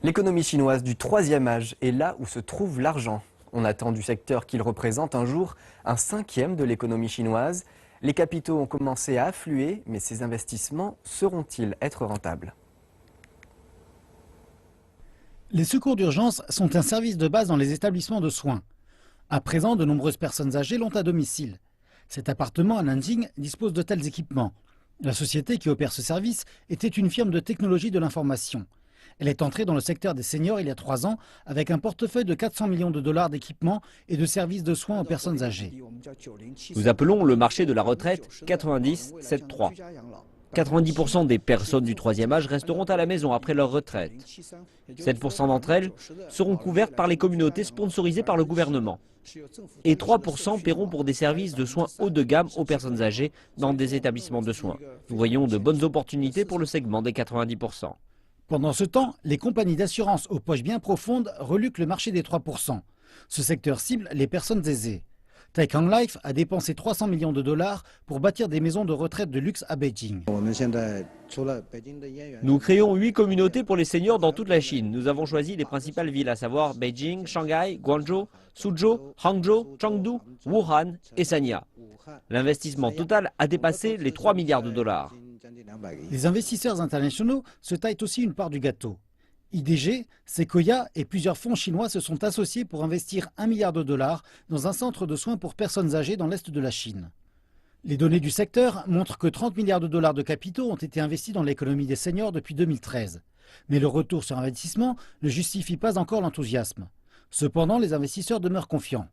L'économie chinoise du troisième âge est là où se trouve l'argent. On attend du secteur qu'il représente un jour un cinquième de l'économie chinoise. Les capitaux ont commencé à affluer, mais ces investissements sauront-ils être rentables? Les secours d'urgence sont un service de base dans les établissements de soins. À présent, de nombreuses personnes âgées l'ont à domicile. Cet appartement à Nanjing dispose de tels équipements. La société qui opère ce service était une firme de technologie de l'information. Elle est entrée dans le secteur des seniors il y a 3 ans avec un portefeuille de 400 millions de dollars d'équipements et de services de soins aux personnes âgées. Nous appelons le marché de la retraite 90-7-3. 90% des personnes du troisième âge resteront à la maison après leur retraite. 7% d'entre elles seront couvertes par les communautés sponsorisées par le gouvernement. Et 3% paieront pour des services de soins haut de gamme aux personnes âgées dans des établissements de soins. Nous voyons de bonnes opportunités pour le segment des 90%. Pendant ce temps, les compagnies d'assurance aux poches bien profondes reluquent le marché des 3%. Ce secteur cible les personnes aisées. Taikang Life a dépensé 300 millions de dollars pour bâtir des maisons de retraite de luxe à Beijing. Nous créons 8 communautés pour les seniors dans toute la Chine. Nous avons choisi les principales villes, à savoir Beijing, Shanghai, Guangzhou, Suzhou, Hangzhou, Chengdu, Wuhan et Sanya. L'investissement total a dépassé les 3 milliards de dollars. Les investisseurs internationaux se taillent aussi une part du gâteau. IDG, Sequoia et plusieurs fonds chinois se sont associés pour investir 1 milliard de dollars dans un centre de soins pour personnes âgées dans l'est de la Chine. Les données du secteur montrent que 30 milliards de dollars de capitaux ont été investis dans l'économie des seniors depuis 2013. Mais le retour sur investissement ne justifie pas encore l'enthousiasme. Cependant, les investisseurs demeurent confiants.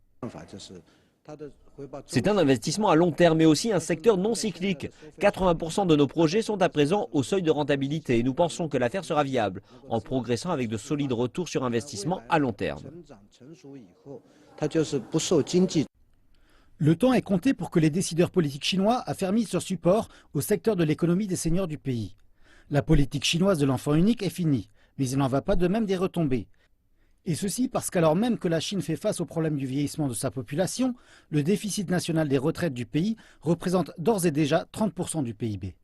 C'est un investissement à long terme, mais aussi un secteur non cyclique. 80% de nos projets sont à présent au seuil de rentabilité et nous pensons que l'affaire sera viable, en progressant avec de solides retours sur investissement à long terme. Le temps est compté pour que les décideurs politiques chinois affermissent leur support au secteur de l'économie des seniors du pays. La politique chinoise de l'enfant unique est finie, mais il n'en va pas de même des retombées. Et ceci parce qu'alors même que la Chine fait face au problème du vieillissement de sa population, le déficit national des retraites du pays représente d'ores et déjà 30% du PIB.